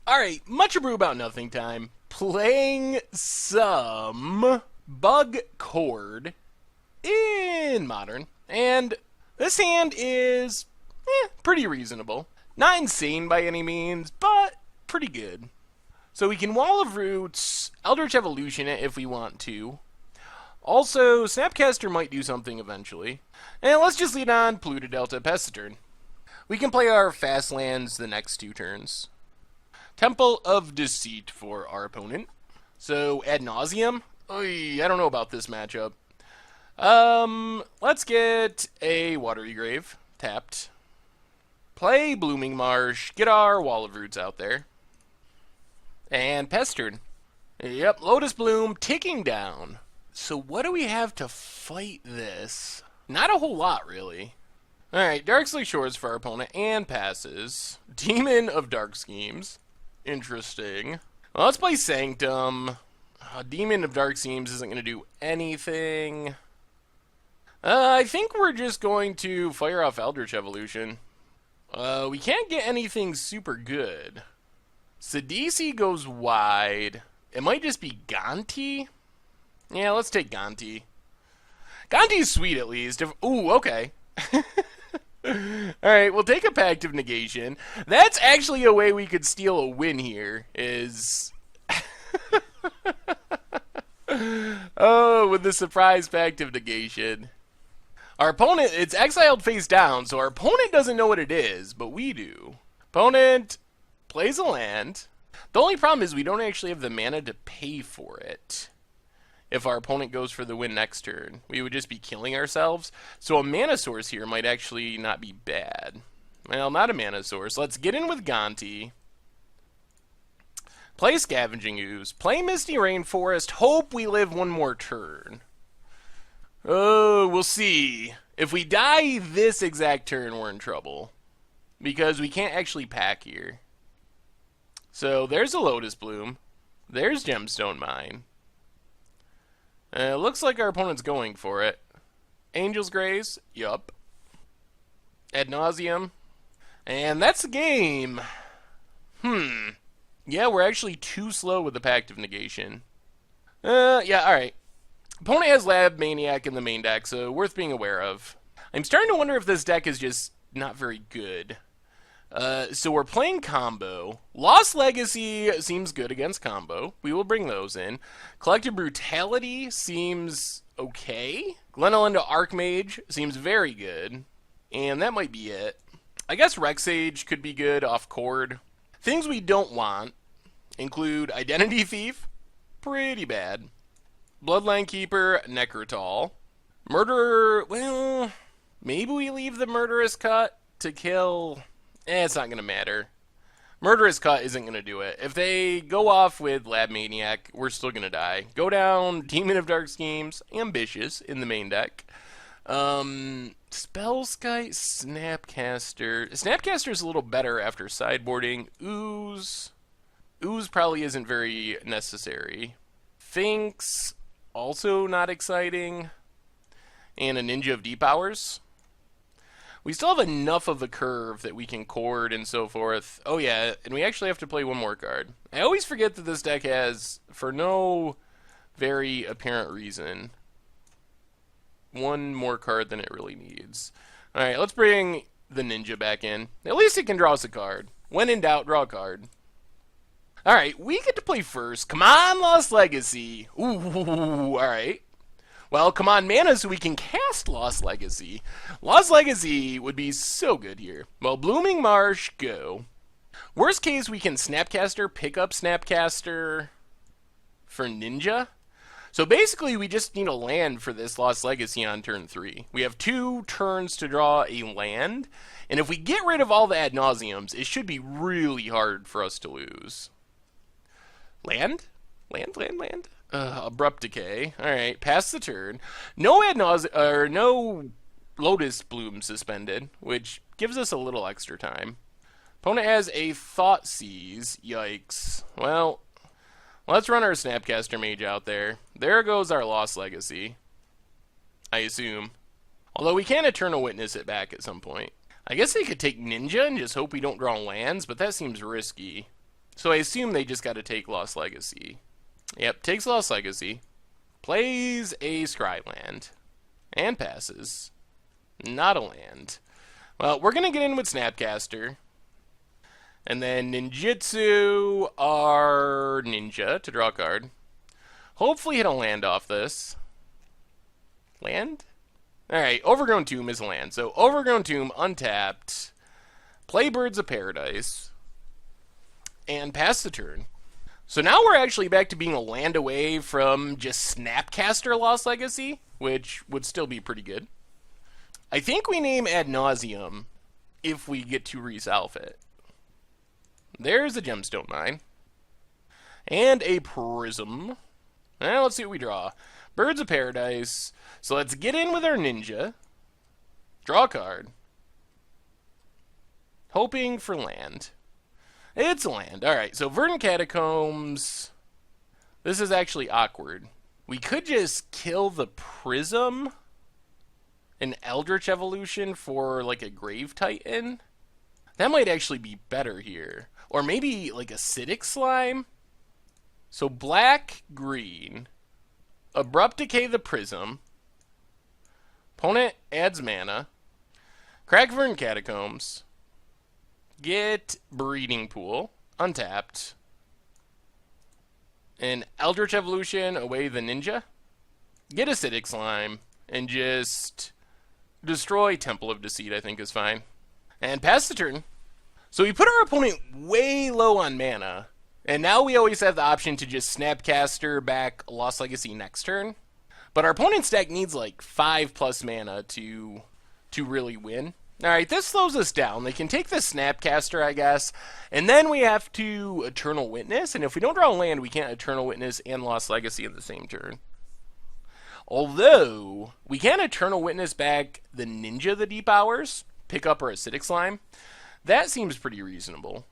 Alright, much ado about nothing time. Playing some bug chord in Modern. And this hand is pretty reasonable. Not insane by any means, but pretty good. So we can Wall of Roots, Eldritch Evolution it if we want to. Also, Snapcaster might do something eventually. And let's just lead on Polluted Delta past the turn. We can play our fast lands the next 2 turns. Temple of Deceit for our opponent. So, Ad Nauseum? Oy, I don't know about this matchup. Let's get a Watery Grave tapped. Play Blooming Marsh, get our Wall of Roots out there. And Pestered. Yep, Lotus Bloom ticking down. So what do we have to fight this? Not a whole lot, really. Alright, Darksley Shores for our opponent and passes. Demon of Dark Schemes. Interesting. Well, let's play Sanctum. Demon of Dark Schemes isn't going to do anything. I think we're just going to fire off Eldritch Evolution. We can't get anything super good. Sidisi goes wide. It might just be Gonti. Yeah, let's take Gonti. Gonti's sweet at least. Ooh, okay. Alright, we'll take a Pact of Negation. That's actually a way we could steal a win here, is... oh, with the surprise Pact of Negation. Our opponent, it's exiled face down, so our opponent doesn't know what it is, but we do. Opponent plays a land. The only problem is we don't actually have the mana to pay for it. If our opponent goes for the win next turn, we would just be killing ourselves. So a mana source here might actually not be bad. Well, not a mana source. Let's get in with Gonti. Play Scavenging Ooze. Play Misty Rainforest. Hope we live one more turn. Oh, we'll see. If we die this exact turn, we're in trouble. Because we can't actually pack here. So there's a Lotus Bloom. There's Gemstone Mine. Looks like our opponent's going for it. Angel's Grace, yup. Ad Nauseum. And that's the game. Yeah, we're actually too slow with the Pact of Negation. Yeah, alright. Opponent has Lab Maniac in the main deck, so worth being aware of. I'm starting to wonder if this deck is just not very good. So we're playing combo. Lost Legacy seems good against combo. We will bring those in. Collective Brutality seems okay. Glenelenda Archmage seems very good. And that might be it. I guess Rexage could be good off Chord. Things we don't want include Identity Thief. Pretty bad. Bloodline Keeper, Necrotal. Murderer, well, maybe we leave the Murderous Cut to kill... it's not going to matter. Murderous Cut isn't going to do it. If they go off with Lab Maniac, we're still going to die. Go down Demon of Dark Schemes, Ambitious in the main deck. Spellskite, Snapcaster. Snapcaster's a little better after sideboarding. Ooze. Ooze probably isn't very necessary. Finks, also not exciting. And a Ninja of Deep Hours. We still have enough of a curve that we can chord and so forth. Oh yeah, and we actually have to play one more card. I always forget that this deck has, for no very apparent reason, one more card than it really needs. Alright, let's bring the Ninja back in. At least it can draw us a card. When in doubt, draw a card. Alright, we get to play first. Come on, Lost Legacy. Ooh, alright. Well, come on, mana, so we can cast Lost Legacy. Lost Legacy would be so good here. Well, Blooming Marsh, go. Worst case, we can Snapcaster, pick up Snapcaster for Ninja. So basically, we just need a land for this Lost Legacy on turn 3. We have 2 turns to draw a land, and if we get rid of all the Ad Nauseums, it should be really hard for us to lose. Land? Land? Abrupt Decay. Alright, pass the turn. No no Lotus Bloom suspended, which gives us a little extra time. Opponent has a Thought Seize. Yikes. Well, let's run our Snapcaster Mage out there. There goes our Lost Legacy. I assume. Although we can Eternal Witness it back at some point. I guess they could take Ninja and just hope we don't draw lands, but that seems risky. So I assume they just got to take Lost Legacy. Yep, takes Lost Legacy. Plays a Scry land. And passes. Not a land. Well, we're going to get in with Snapcaster. And then Ninjutsu our Ninja to draw a card. Hopefully hit a land off this. Land? Alright, Overgrown Tomb is a land. So Overgrown Tomb, untapped. Play Birds of Paradise. And pass the turn. So now we're actually back to being a land away from just Snapcaster Lost Legacy, which would still be pretty good. I think we name Ad Nauseum if we get to resolve it. There's a Gemstone Mine. And a Prism. Now let's see what we draw. Birds of Paradise. So let's get in with our Ninja. Draw a card. Hoping for land. It's a land. Alright, so Verdant Catacombs. This is actually awkward. We could just kill the Prism. An Eldritch Evolution for like a Grave Titan. That might actually be better here. Or maybe like Acidic Slime. So black, green. Abrupt Decay the Prism. Opponent adds mana. Crack Verdant Catacombs. Get Breeding Pool. Untapped. An Eldritch Evolution away the Ninja. Get Acidic Slime. And just destroy Temple of Deceit, I think is fine. And pass the turn. So we put our opponent way low on mana. And now we always have the option to just Snapcaster back Lost Legacy next turn. But our opponent's deck needs like 5+ mana to really win. Alright, this slows us down. They can take the Snapcaster, I guess. And then we have to Eternal Witness. And if we don't draw a land, we can't Eternal Witness and Lost Legacy in the same turn. Although, we can Eternal Witness back the Ninja the Deep Hours. Pick up our Acidic Slime. That seems pretty reasonable.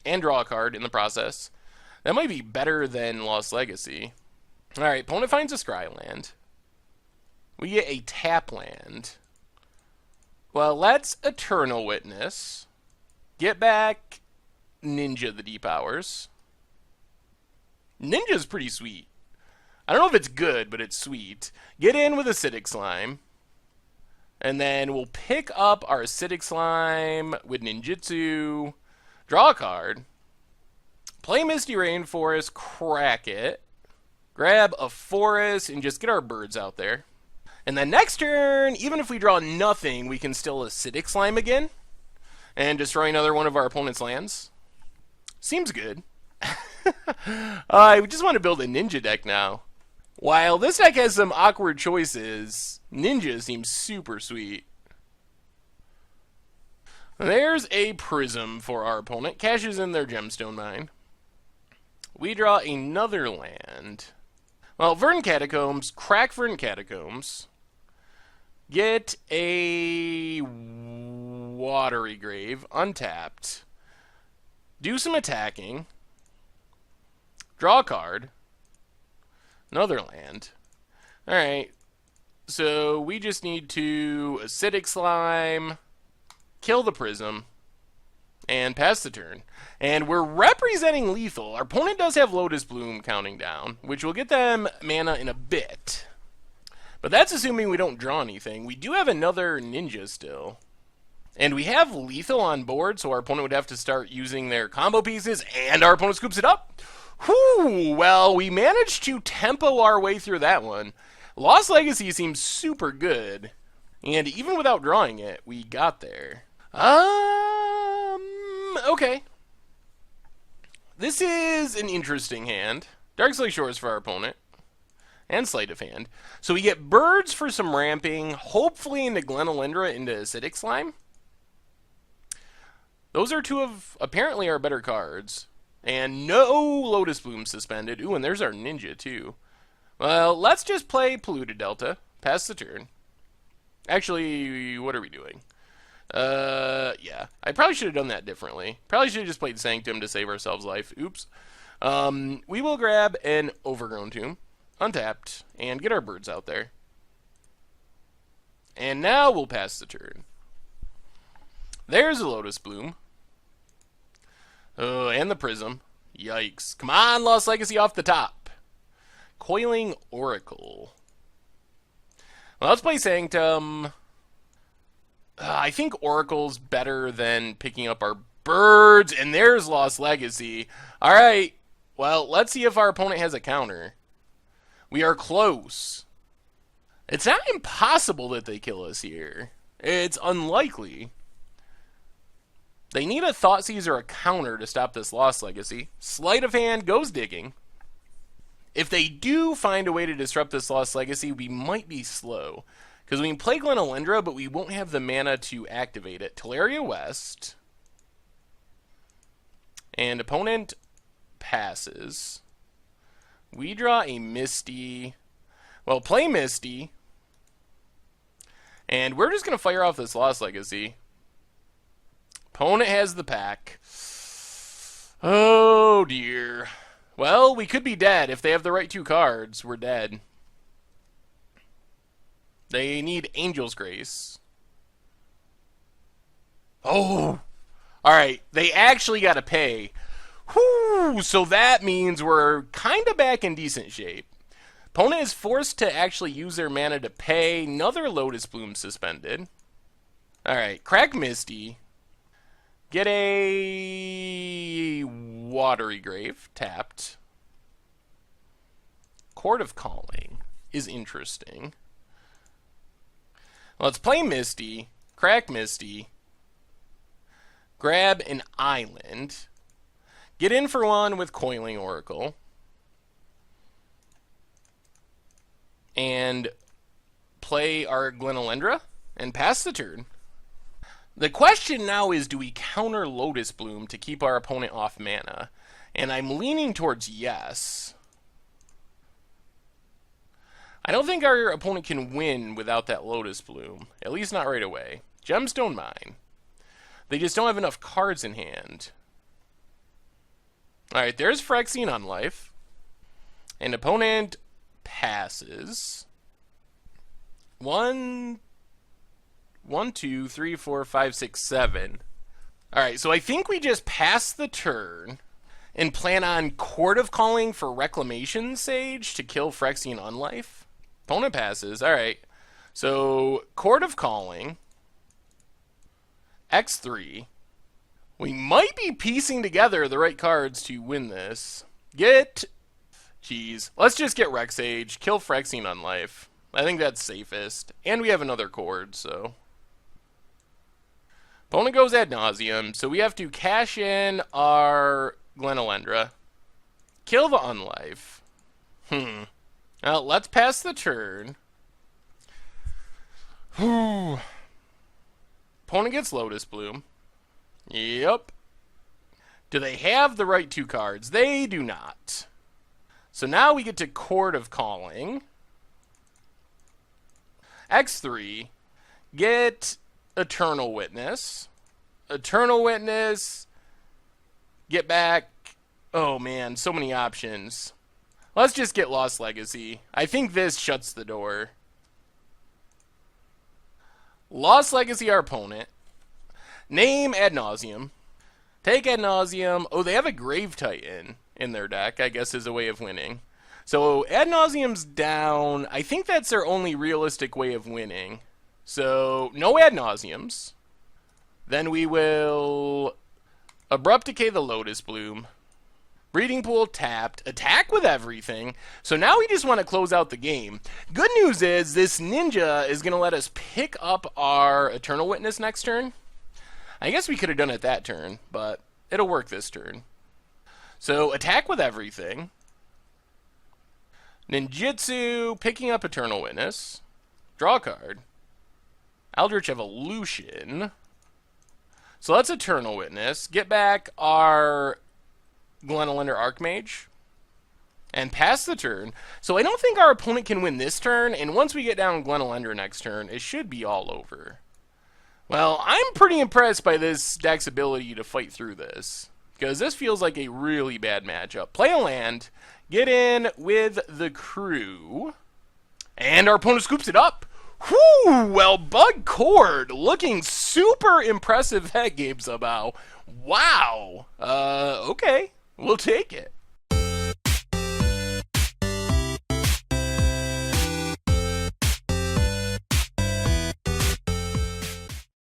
And draw a card in the process. That might be better than Lost Legacy. Alright, opponent finds a Scry land. We get a tap land. Well, let's Eternal Witness. Get back Ninja the Deep Hours. Ninja's pretty sweet. I don't know if it's good, but it's sweet. Get in with Acidic Slime. And then we'll pick up our Acidic Slime with Ninjutsu. Draw a card. Play Misty Rainforest, crack it. Grab a forest and just get our birds out there. And then next turn, even if we draw nothing, we can still Acidic Slime again. And destroy another one of our opponent's lands. Seems good. I just want to build a Ninja deck now. While this deck has some awkward choices, Ninja seems super sweet. There's a Prism for our opponent. Cashes in their Gemstone Mine. We draw another land. Well, Verdant Catacombs. Crack Verdant Catacombs. Get a Watery Grave. Untapped. Do some attacking. Draw a card. Another land. Alright. So we just need to Acidic Slime. Kill the Prism. And pass the turn. And we're representing lethal. Our opponent does have Lotus Bloom counting down, which will get them mana in a bit. But that's assuming we don't draw anything. We do have another Ninja still. And we have lethal on board, so our opponent would have to start using their combo pieces, and our opponent scoops it up. Whew, well, we managed to tempo our way through that one. Lost Legacy seems super good. And even without drawing it, we got there. Okay. This is an interesting hand. Darkslate Shores for our opponent. And Sleight of Hand. So we get birds for some ramping, hopefully into Glenolindra into Acidic Slime. Those are two of, apparently, our better cards. And no Lotus Bloom suspended. Ooh, and there's our Ninja, too. Well, let's just play Polluted Delta. Pass the turn. Actually, what are we doing? Yeah. I probably should have done that differently. Probably should have just played Sanctum to save ourselves life. Oops. We will grab an Overgrown Tomb. Untapped. And get our birds out there. And now we'll pass the turn. There's a Lotus Bloom. Oh, and the Prism. Yikes. Come on, Lost Legacy off the top. Coiling Oracle. Well, let's play Sanctum. I think Oracle's better than picking up our birds, and there's Lost Legacy. Alright, well, let's see if our opponent has a counter. We are close. It's not impossible that they kill us here. It's unlikely. They need a Thoughtseize or a counter to stop this Lost Legacy. Sleight of Hand goes digging. If they do find a way to disrupt this Lost Legacy, we might be slow. Because we can play Glenalendra, but we won't have the mana to activate it. Teleria West. And opponent passes. We draw a Misty. Well, play Misty. And we're just going to fire off this Lost Legacy. Opponent has the pack. Oh, dear. Well, we could be dead. If they have the right two cards, we're dead. They need Angel's Grace. Oh! Alright, they actually got to pay. Whew! So that means we're kind of back in decent shape. Opponent is forced to actually use their mana to pay. Another Lotus Bloom suspended. Alright, crack Misty. Get a Watery Grave tapped. Chord of Calling is interesting. Let's play Misty, crack Misty, grab an island, get in for one with Coiling Oracle, and play our Glenalendra and pass the turn. The question now is, do we counter Lotus Bloom to keep our opponent off mana? And I'm leaning towards yes. I don't think our opponent can win without that Lotus Bloom. At least not right away. Gemstone Mine. They just don't have enough cards in hand. Alright, there's Phyrexian Unlife. And opponent passes. 1, 2, 3, 4, 5, 6, 7. Alright, so I think we just pass the turn and plan on Chord of Calling for Reclamation Sage to kill Phyrexian Unlife. Opponent passes. Alright. So, Chord of Calling. X3. We might be piecing together the right cards to win this. Jeez. Let's just get Rex Sage. Kill Phyrexian Unlife. I think that's safest. And we have another Chord, so. Opponent goes Ad Nauseum, so we have to cash in our Glenalendra. Kill the Unlife. Well, let's pass the turn. Opponent gets Lotus Bloom. Yep. Do they have the right two cards? They do not. So now we get to Chord of Calling. X3. Get Eternal Witness. Eternal Witness. Get back. Oh man, so many options. Let's just get Lost Legacy. I think this shuts the door. Lost Legacy our opponent. Name Ad Nauseum. Take Ad Nauseum. Oh, they have a Grave Titan in their deck, I guess is a way of winning. So Ad Nauseum's down. I think that's their only realistic way of winning. So no Ad Nauseums. Then we will Abrupt Decay the Lotus Bloom. Breeding Pool tapped. Attack with everything. So now we just want to close out the game. Good news is this Ninja is going to let us pick up our Eternal Witness next turn. I guess we could have done it that turn, but it'll work this turn. So attack with everything. Ninjutsu, picking up Eternal Witness. Draw a card. Eldritch Evolution. So that's Eternal Witness. Get back our Glenalendra Archmage. And pass the turn. So I don't think our opponent can win this turn, and once we get down Glenalendra next turn, it should be all over. Well, I'm pretty impressed by this deck's ability to fight through this, because this feels like a really bad matchup. Play a land, get in with the crew, and our opponent scoops it up. Whew, well, Bug Chord looking so super impressive head game somehow. Wow. Okay. We'll take it.